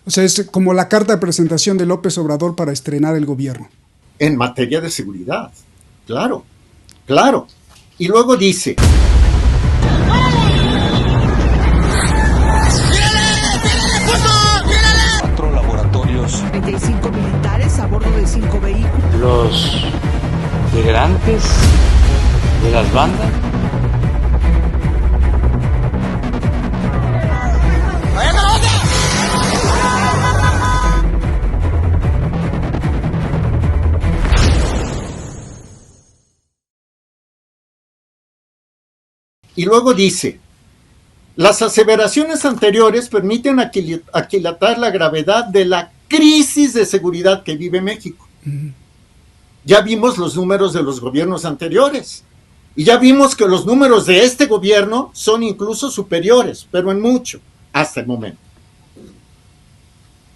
O sea, es como la carta de presentación de López Obrador para estrenar el gobierno. En materia de seguridad, claro, claro. Y luego dice... 4 laboratorios. 35 militares a bordo de 5 vehículos. Los integrantes de las bandas. Y luego dice, las aseveraciones anteriores permiten aquilatar la gravedad de la crisis de seguridad que vive México. Ya vimos los números de los gobiernos anteriores y ya vimos que los números de este gobierno son incluso superiores, pero en mucho, hasta el momento.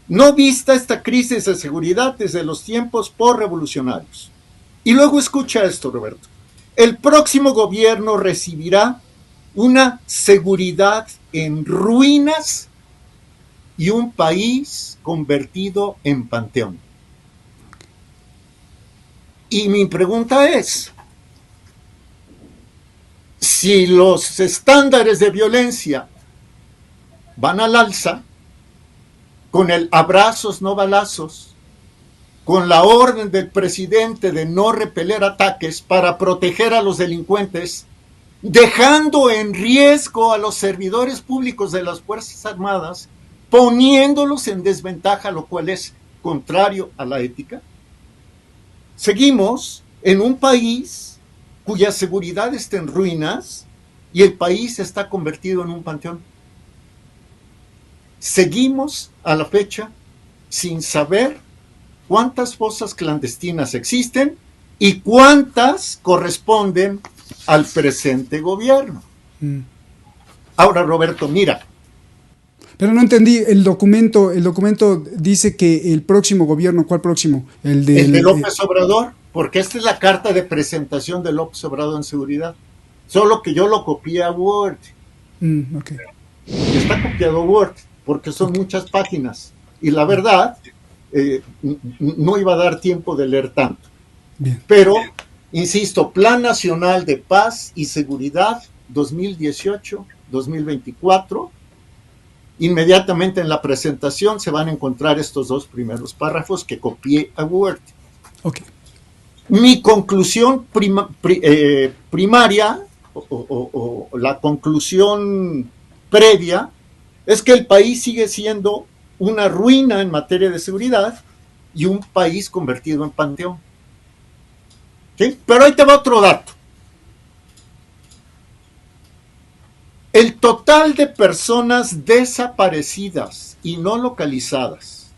No vista esta crisis de seguridad desde los tiempos postrevolucionarios. Y luego escucha esto, Roberto. El próximo gobierno recibirá una seguridad en ruinas y un país convertido en panteón. Y mi pregunta es, si los estándares de violencia van al alza, con el abrazos no balazos, con la orden del presidente de no repeler ataques para proteger a los delincuentes, dejando en riesgo a los servidores públicos de las Fuerzas Armadas, poniéndolos en desventaja, lo cual es contrario a la ética. Seguimos en un país cuya seguridad está en ruinas y el país está convertido en un panteón. Seguimos a la fecha sin saber cuántas fosas clandestinas existen y cuántas corresponden al presente gobierno. Ahora, Roberto, mira. Pero no entendí, el documento dice que el próximo gobierno, ¿cuál próximo? El de López Obrador, porque esta es la carta de presentación de López Obrador en seguridad. Solo que yo lo copié a Word. Okay. Está copiado a Word, porque son muchas páginas. Y la verdad, no iba a dar tiempo de leer tanto. Bien. Pero, insisto, Plan Nacional de Paz y Seguridad 2018-2024. Inmediatamente en la presentación se van a encontrar estos dos primeros párrafos que copié a Word. Okay. Mi conclusión primaria o la conclusión previa es que el país sigue siendo una ruina en materia de seguridad y un país convertido en panteón. ¿Sí? Pero ahí te va otro dato. El total de personas desaparecidas y no localizadas,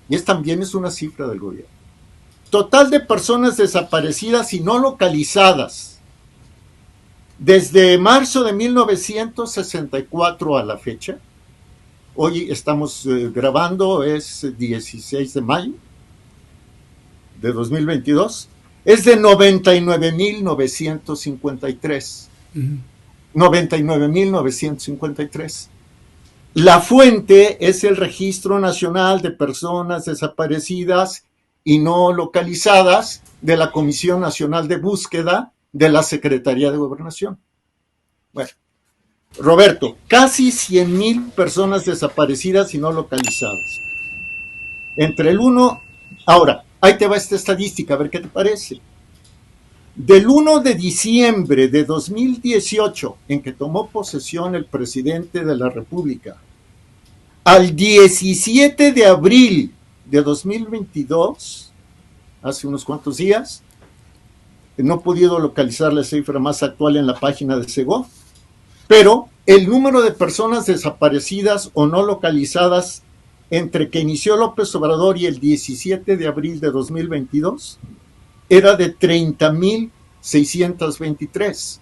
y también es una cifra del gobierno, total de personas desaparecidas y no localizadas desde marzo de 1964 a la fecha, hoy estamos grabando, es 16 de mayo de 2022, es de 99,953. 99,953. La fuente es el Registro Nacional de Personas Desaparecidas y No Localizadas de la Comisión Nacional de Búsqueda de la Secretaría de Gobernación. Bueno, Roberto, casi 100,000 personas desaparecidas y no localizadas. Entre el 1... Ahora, ahí te va esta estadística, a ver qué te parece. Del 1 de diciembre de 2018, en que tomó posesión el presidente de la República, al 17 de abril de 2022, hace unos cuantos días, no he podido localizar la cifra más actual en la página de Segov, pero el número de personas desaparecidas o no localizadas entre que inició López Obrador y el 17 de abril de 2022 era de 30,623.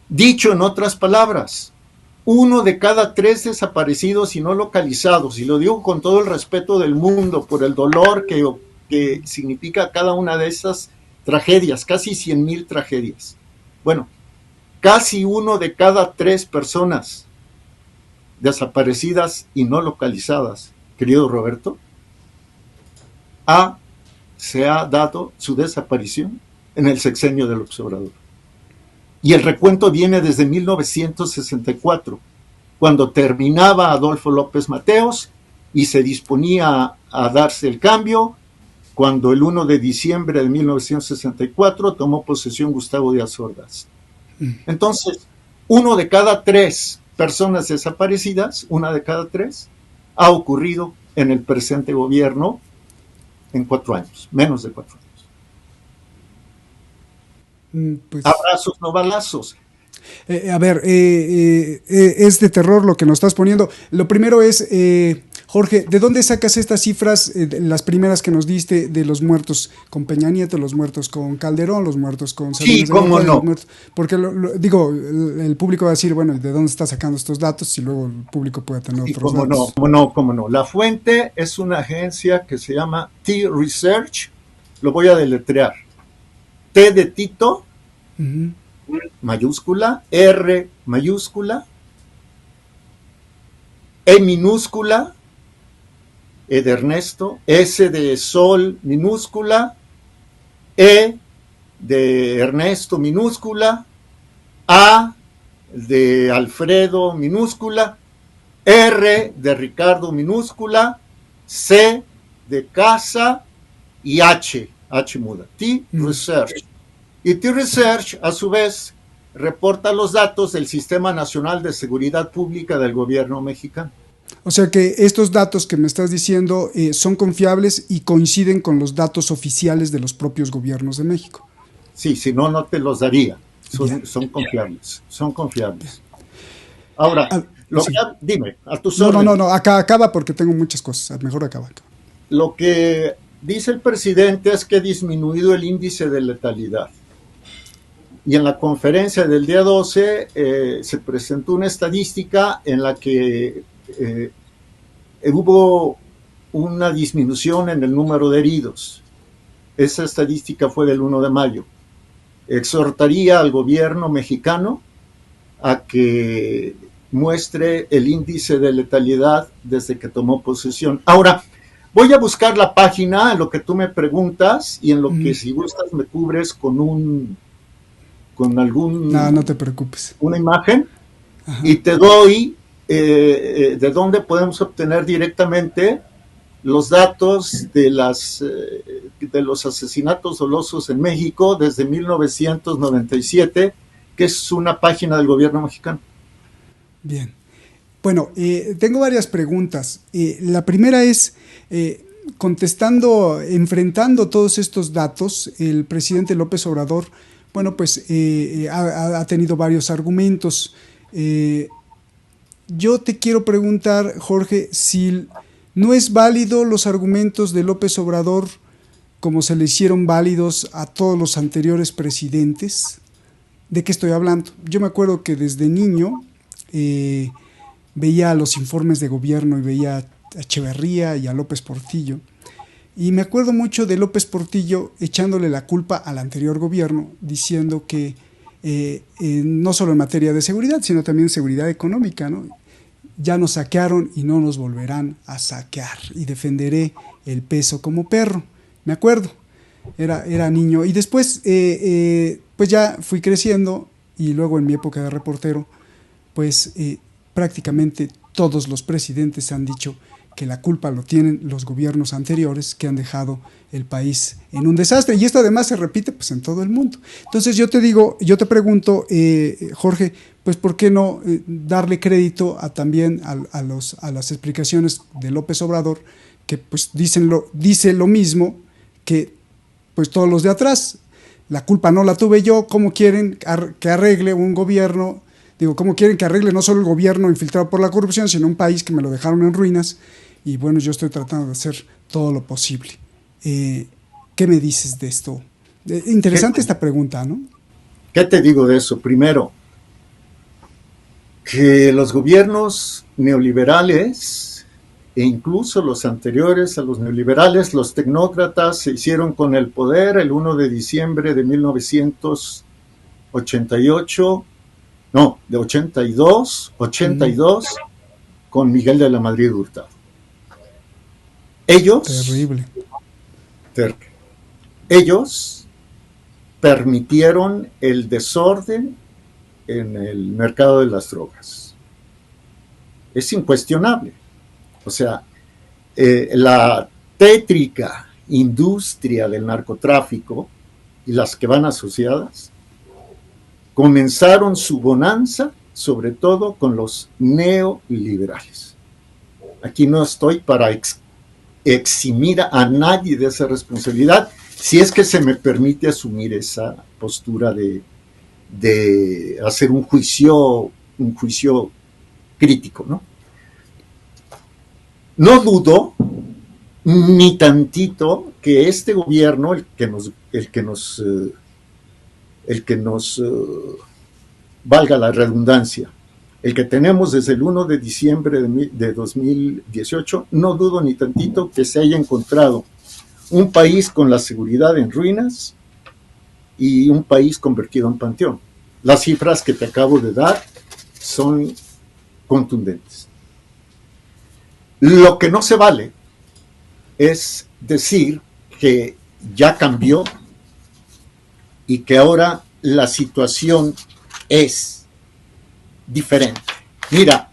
Dicho en otras palabras, 1 de cada 3 desaparecidos y no localizados, y lo digo con todo el respeto del mundo por el dolor que significa cada una de esas tragedias, casi 100,000 tragedias. Bueno, casi 1 de cada 3 personas desaparecidas y no localizadas, querido Roberto, se ha dado su desaparición en el sexenio del Obrador. Y el recuento viene desde 1964, cuando terminaba Adolfo López Mateos y se disponía a darse el cambio, cuando el 1 de diciembre de 1964 tomó posesión Gustavo Díaz Ordaz. Entonces, 1 de cada 3 personas desaparecidas, 1 de cada 3, ha ocurrido en el presente gobierno en 4 años, menos de 4 años. Pues, abrazos, no balazos. A ver, es de terror lo que nos estás poniendo. Lo primero es, Jorge, ¿de dónde sacas estas cifras, las primeras que nos diste, de los muertos con Peña Nieto, los muertos con Calderón, los muertos con Salinas? Sí, cómo no. Porque, digo, el público va a decir, bueno, ¿de dónde está sacando estos datos? Y luego el público puede tener otros datos. Cómo no. La fuente es una agencia que se llama T-Research. Lo voy a deletrear. T de Tito, mayúscula, R mayúscula, E minúscula, E de Ernesto, S de Sol minúscula, E de Ernesto minúscula, A de Alfredo minúscula, R de Ricardo minúscula, C de casa y H muda. T-Research. Y T-Research, a su vez, reporta los datos del Sistema Nacional de Seguridad Pública del gobierno mexicano. O sea que estos datos que me estás diciendo son confiables y coinciden con los datos oficiales de los propios gobiernos de México. Sí, si no, no te los daría. Son confiables. Ahora, sí. Dime, a tus órdenes. No, acaba porque tengo muchas cosas. Mejor acaba. Lo que dice el presidente es que ha disminuido el índice de letalidad. Y en la conferencia del día 12 se presentó una estadística en la que hubo una disminución en el número de heridos. Esa estadística fue del 1 de mayo. Exhortaría al gobierno mexicano a que muestre el índice de letalidad desde que tomó posesión. Ahora, voy a buscar la página en lo que tú me preguntas y en lo que, si gustas, me cubres con algún... No te preocupes. Una imagen. Ajá. Y te doy de dónde podemos obtener directamente los datos de los asesinatos dolosos en México desde 1997, que es una página del gobierno mexicano. Bien. Bueno, tengo varias preguntas. La primera es, enfrentando todos estos datos, el presidente López Obrador, bueno, pues ha tenido varios argumentos. Yo te quiero preguntar, Jorge, si no es válido los argumentos de López Obrador como se le hicieron válidos a todos los anteriores presidentes. ¿De qué estoy hablando? Yo me acuerdo que desde niño veía los informes de gobierno y veía a Echeverría y a López Portillo. Y me acuerdo mucho de López Portillo echándole la culpa al anterior gobierno, diciendo que no solo en materia de seguridad, sino también seguridad económica, ¿no? Ya nos saquearon y no nos volverán a saquear, y defenderé el peso como perro. Me acuerdo, era niño. Y después, pues ya fui creciendo, y luego en mi época de reportero, pues prácticamente todos los presidentes han dicho que la culpa lo tienen los gobiernos anteriores, que han dejado el país en un desastre, y esto además se repite pues en todo el mundo. Entonces yo te pregunto, Jorge, pues ¿por qué no darle crédito también a las explicaciones de López Obrador, que pues dice lo mismo que pues todos los de atrás? La culpa no la tuve yo. ¿Cómo quieren que arregle un gobierno? ¿Cómo quieren que arregle no solo el gobierno infiltrado por la corrupción, sino un país que me lo dejaron en ruinas? Y bueno, yo estoy tratando de hacer todo lo posible. ¿Qué me dices de esto? Interesante esta pregunta, ¿no? ¿Qué te digo de eso? Primero, que los gobiernos neoliberales, e incluso los anteriores a los neoliberales, los tecnócratas, se hicieron con el poder el 1 de diciembre de 1988, no, de 82, con Miguel de la Madrid Hurtado. Ellos, Terrible. ellos permitieron el desorden en el mercado de las drogas. Es incuestionable. O sea, la tétrica industria del narcotráfico y las que van asociadas comenzaron su bonanza sobre todo con los neoliberales. Aquí no estoy para eximir a nadie de esa responsabilidad, si es que se me permite asumir esa postura de hacer un juicio crítico, ¿no? No dudo ni tantito que este gobierno, el que nos valga la redundancia, el que tenemos desde el 1 de diciembre de 2018, no dudo ni tantito que se haya encontrado un país con la seguridad en ruinas y un país convertido en panteón. Las cifras que te acabo de dar son contundentes. Lo que no se vale es decir que ya cambió y que ahora la situación es diferente. Mira,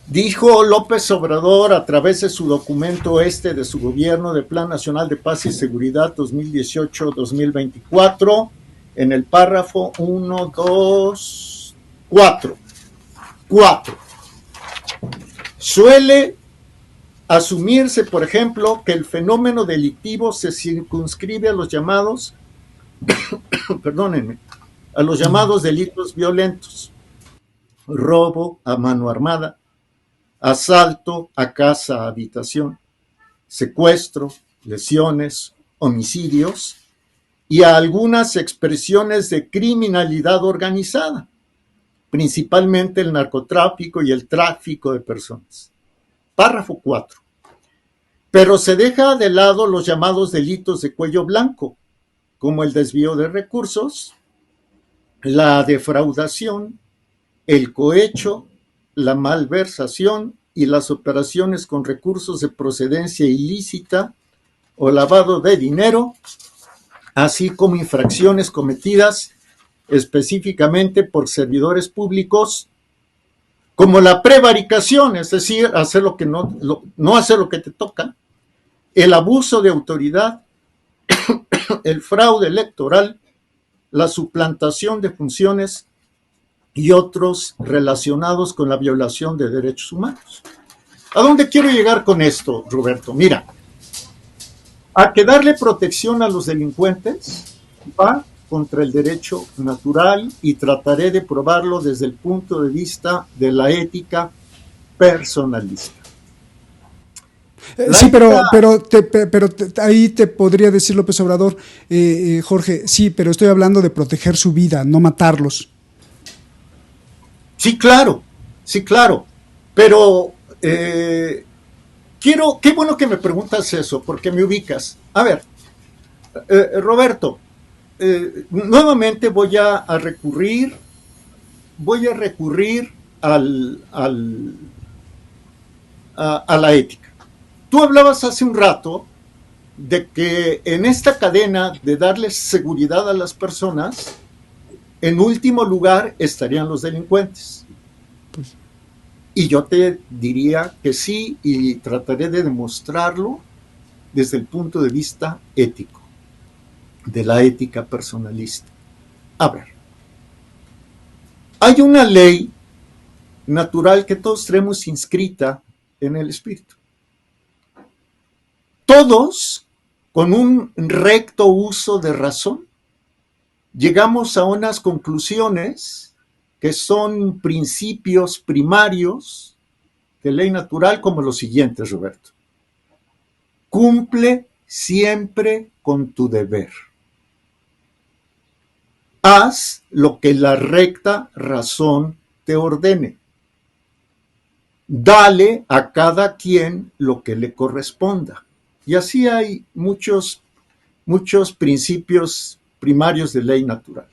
dijo López Obrador a través de su documento de su gobierno de Plan Nacional de Paz y Seguridad 2018-2024, en el párrafo 1, 2, 4. Suele asumirse, por ejemplo, que el fenómeno delictivo se circunscribe a los llamados, perdónenme, a los llamados delitos violentos: robo a mano armada, asalto a casa, habitación, secuestro, lesiones, homicidios y a algunas expresiones de criminalidad organizada, principalmente el narcotráfico y el tráfico de personas. Párrafo 4. Pero se deja de lado los llamados delitos de cuello blanco, como el desvío de recursos, la defraudación, el cohecho, la malversación y las operaciones con recursos de procedencia ilícita o lavado de dinero, así como infracciones cometidas específicamente por servidores públicos, como la prevaricación, es decir, hacer lo que no hacer lo que te toca, el abuso de autoridad, el fraude electoral, la suplantación de funciones y otros relacionados con la violación de derechos humanos. ¿A dónde quiero llegar con esto, Roberto? Mira, a que darle protección a los delincuentes va contra el derecho natural y trataré de probarlo desde el punto de vista de la ética personalista. Sí, pero ahí te podría decir López Obrador, Jorge, sí, pero estoy hablando de proteger su vida, no matarlos. Sí, claro, pero qué bueno que me preguntas eso, porque me ubicas. A ver, Roberto, nuevamente voy a recurrir a la ética. Tú hablabas hace un rato de que en esta cadena de darles seguridad a las personas, en último lugar estarían los delincuentes. Y yo te diría que sí, y trataré de demostrarlo desde el punto de vista ético, de la ética personalista. A ver, hay una ley natural que todos tenemos inscrita en el espíritu. Todos, con un recto uso de razón, llegamos a unas conclusiones que son principios primarios de ley natural, como los siguientes, Roberto. Cumple siempre con tu deber. Haz lo que la recta razón te ordene. Dale a cada quien lo que le corresponda. Y así hay muchos principios primarios de ley natural.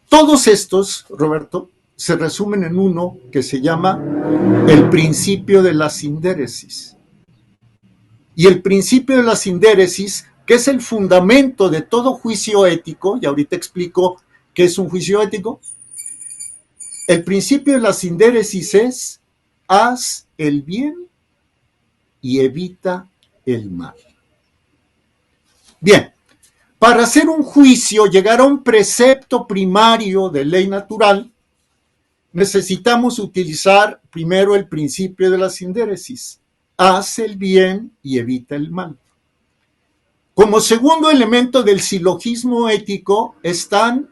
Todos estos, Roberto, se resumen en uno que se llama el principio de la sindéresis. Y el principio de la sindéresis, que es el fundamento de todo juicio ético, y ahorita explico qué es un juicio ético, el principio de la sindéresis es: haz el bien y evita el mal. Bien, para hacer un juicio, llegar a un precepto primario de ley natural, necesitamos utilizar primero el principio de la sindéresis: haz el bien y evita el mal. Como segundo elemento del silogismo ético están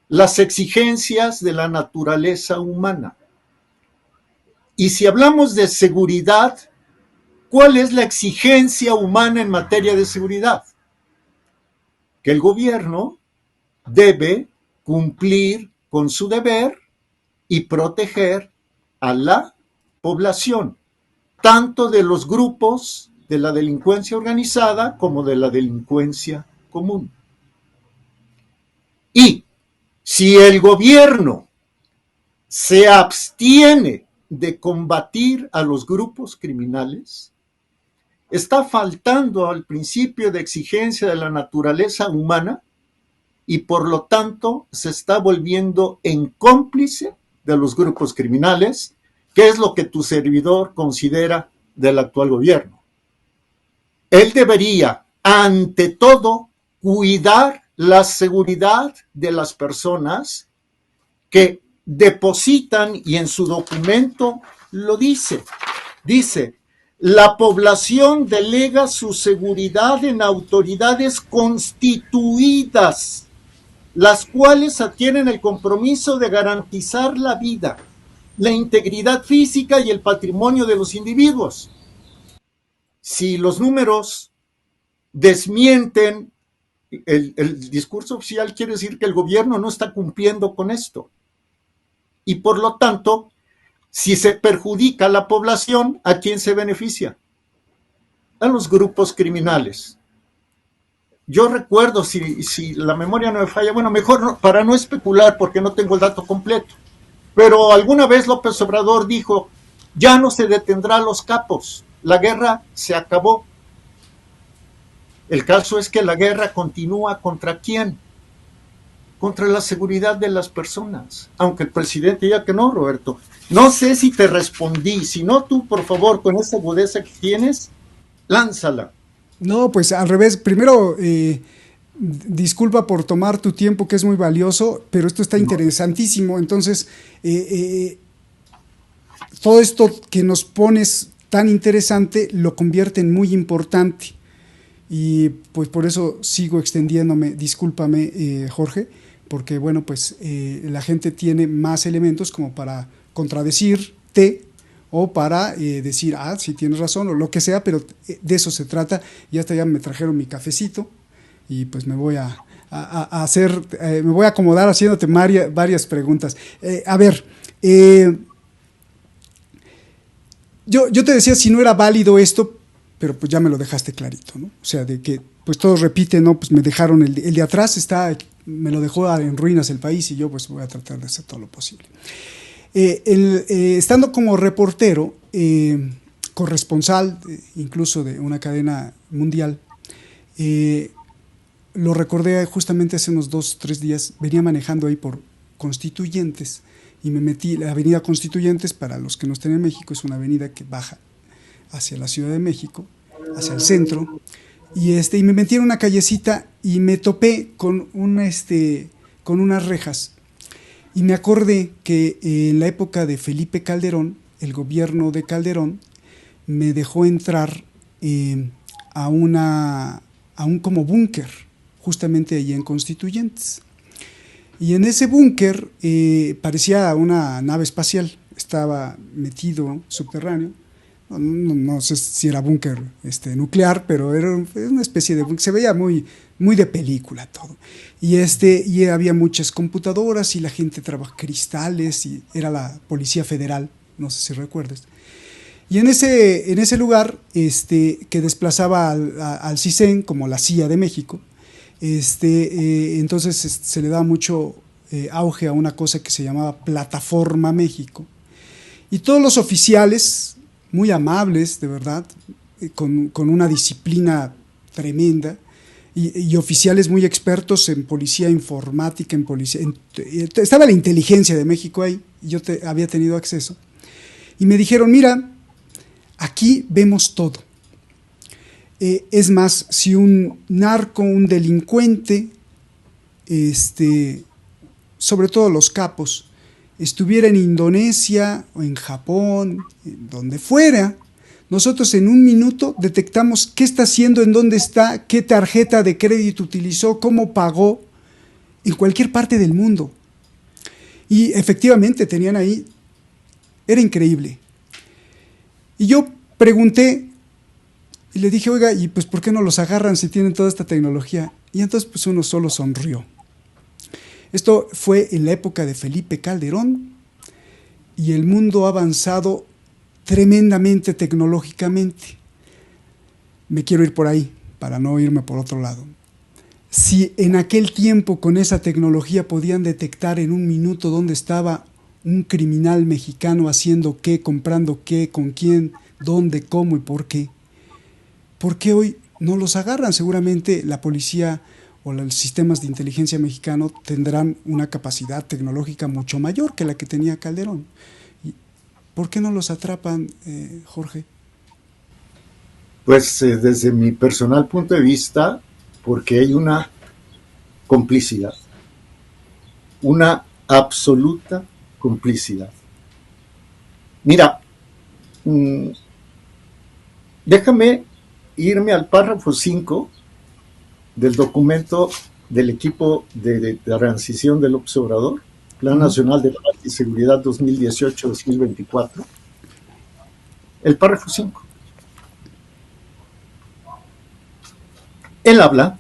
las exigencias de la naturaleza humana. Y si hablamos de seguridad, ¿cuál es la exigencia humana en materia de seguridad? Que el gobierno debe cumplir con su deber y proteger a la población, tanto de los grupos de la delincuencia organizada como de la delincuencia común. Y si el gobierno se abstiene de combatir a los grupos criminales, está faltando al principio de exigencia de la naturaleza humana y por lo tanto se está volviendo en cómplice de los grupos criminales, que es lo que tu servidor considera del actual gobierno. Él debería, ante todo, cuidar la seguridad de las personas que depositan, y en su documento lo dice, la población delega su seguridad en autoridades constituidas, las cuales adquieren el compromiso de garantizar la vida, la integridad física y el patrimonio de los individuos. Si los números desmienten el discurso oficial, quiere decir que el gobierno no está cumpliendo con esto. Y por lo tanto, si se perjudica a la población, ¿a quién se beneficia? A los grupos criminales. Yo recuerdo, si la memoria no me falla, bueno, mejor no, para no especular porque no tengo el dato completo, pero alguna vez López Obrador dijo: ya no se detendrá a los capos, la guerra se acabó. El caso es que la guerra continúa. ¿Contra quién? Contra la seguridad de las personas, aunque el presidente diga que no, Roberto. No sé si te respondí, si no, tú por favor, con esa agudeza que tienes, lánzala. No, pues al revés. Primero, disculpa por tomar tu tiempo, que es muy valioso, pero esto está interesantísimo. Entonces, todo esto que nos pones tan interesante lo convierte en muy importante. Y pues por eso sigo extendiéndome. Discúlpame, Jorge, porque bueno, pues la gente tiene más elementos como para contradecirte o para decir, sí tienes razón, o lo que sea, pero de eso se trata. Y hasta ya me trajeron mi cafecito y pues me voy a hacer, me voy a acomodar haciéndote varias preguntas. A ver, yo te decía si no era válido esto, pero pues ya me lo dejaste clarito, ¿no? O sea, de que pues todos repiten, ¿no? Pues me dejaron el de atrás, me lo dejó en ruinas el país y yo pues voy a tratar de hacer todo lo posible. Estando como reportero, corresponsal, incluso de una cadena mundial, lo recordé justamente hace unos 2-3 días, venía manejando ahí por Constituyentes y me metí, la avenida Constituyentes, para los que no estén en México, es una avenida que baja hacia la Ciudad de México, hacia el centro, y me metí en una callecita y me topé con unas rejas. Y me acordé que en la época de Felipe Calderón, el gobierno de Calderón me dejó entrar a un como búnker, justamente allí en Constituyentes. Y en ese búnker parecía una nave espacial, estaba metido subterráneo. No sé si era búnker nuclear, pero era una especie de búnker, se veía muy, muy de película todo. Y había muchas computadoras y la gente trabajaba cristales y era la Policía Federal, no sé si recuerdas. Y en ese lugar que desplazaba al CISEN como la CIA de México, entonces se le daba mucho auge a una cosa que se llamaba Plataforma México. Y todos los oficiales, muy amables, de verdad, con una disciplina tremenda, y oficiales muy expertos en policía informática, estaba la inteligencia de México ahí, y yo había tenido acceso, y me dijeron, mira, aquí vemos todo. Es más, si un narco, un delincuente, sobre todo los capos, estuviera en Indonesia o en Japón, en donde fuera, nosotros en un minuto detectamos qué está haciendo, en dónde está, qué tarjeta de crédito utilizó, cómo pagó, en cualquier parte del mundo. Y efectivamente tenían ahí, era increíble. Y yo pregunté y le dije, oiga, ¿y pues por qué no los agarran si tienen toda esta tecnología? Y entonces pues uno solo sonrió. Esto fue en la época de Felipe Calderón y el mundo ha avanzado tremendamente tecnológicamente. Me quiero ir por ahí para no irme por otro lado. Si en aquel tiempo con esa tecnología podían detectar en un minuto dónde estaba un criminal mexicano haciendo qué, comprando qué, con quién, dónde, cómo y por qué hoy no los agarran? Seguramente la policía o los sistemas de inteligencia mexicano tendrán una capacidad tecnológica mucho mayor que la que tenía Calderón. ¿Por qué no los atrapan, Jorge? Pues desde mi personal punto de vista, porque hay una complicidad, una absoluta complicidad. Mira, déjame irme al párrafo 5 del documento del equipo de transición del López Obrador, Plan Nacional de Paz y Seguridad 2018-2024, el párrafo 5. Él habla,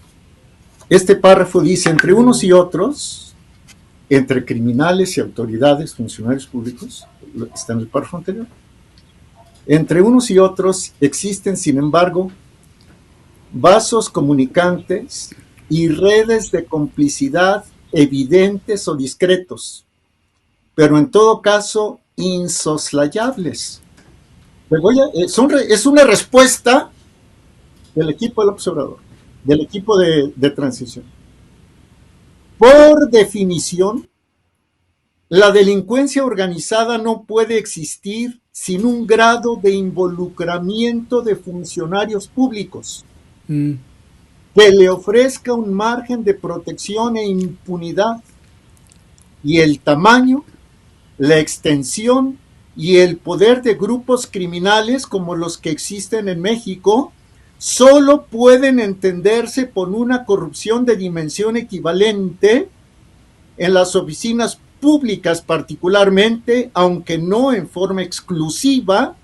este párrafo dice, entre unos y otros, entre criminales y autoridades, funcionarios públicos, está en el párrafo anterior, entre unos y otros existen, sin embargo, vasos comunicantes y redes de complicidad evidentes o discretos, pero en todo caso insoslayables. Es una respuesta del equipo del observador, del equipo de transición. Por definición, la delincuencia organizada no puede existir sin un grado de involucramiento de funcionarios públicos que le ofrezca un margen de protección e impunidad, y el tamaño, la extensión y el poder de grupos criminales como los que existen en México solo pueden entenderse por una corrupción de dimensión equivalente en las oficinas públicas particularmente, aunque no en forma exclusiva,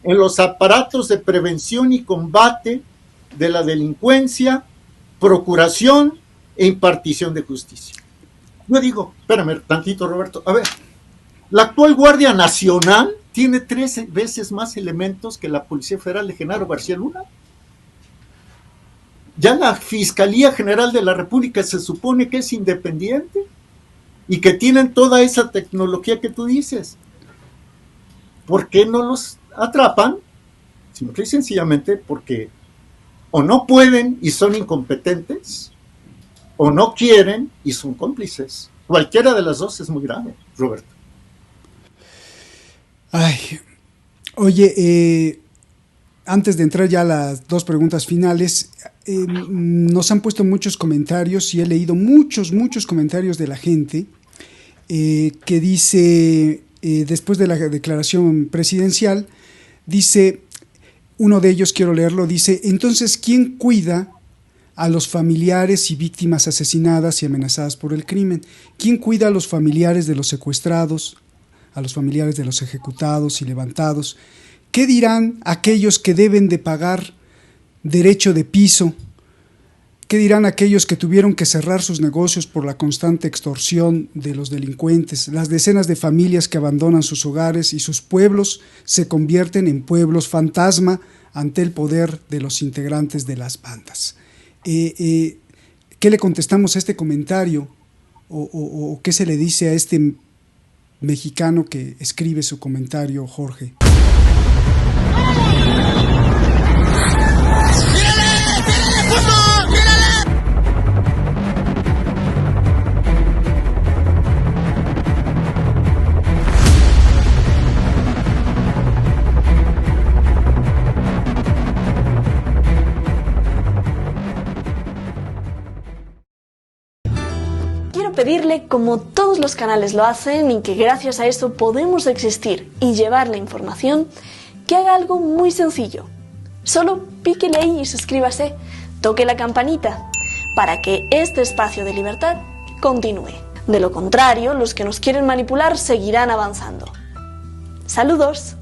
en los aparatos de prevención y combate de la delincuencia, procuración e impartición de justicia. Yo digo, espérame tantito, Roberto, a ver, la actual Guardia Nacional tiene 13 veces más elementos que la Policía Federal de Genaro García Luna. Ya la Fiscalía General de la República se supone que es independiente y que tienen toda esa tecnología que tú dices. ¿Por qué no los atrapan? Simple y sencillamente porque o no pueden y son incompetentes, o no quieren y son cómplices. Cualquiera de las dos es muy grave, Roberto. Ay, oye, antes de entrar ya a las dos preguntas finales, nos han puesto muchos comentarios y he leído muchos comentarios de la gente que dice, después de la declaración presidencial, dice, uno de ellos, quiero leerlo, dice, entonces, ¿quién cuida a los familiares y víctimas asesinadas y amenazadas por el crimen? ¿Quién cuida a los familiares de los secuestrados, a los familiares de los ejecutados y levantados? ¿Qué dirán aquellos que deben de pagar derecho de piso? ¿Qué dirán aquellos que tuvieron que cerrar sus negocios por la constante extorsión de los delincuentes? Las decenas de familias que abandonan sus hogares y sus pueblos se convierten en pueblos fantasma ante el poder de los integrantes de las bandas. ¿Qué le contestamos a este comentario? o qué se le dice a este mexicano que escribe su comentario, Jorge? Pedirle, como todos los canales lo hacen y que gracias a eso podemos existir y llevar la información, que haga algo muy sencillo. Solo píquele ahí y suscríbase, toque la campanita, para que este espacio de libertad continúe. De lo contrario, los que nos quieren manipular seguirán avanzando. ¡Saludos!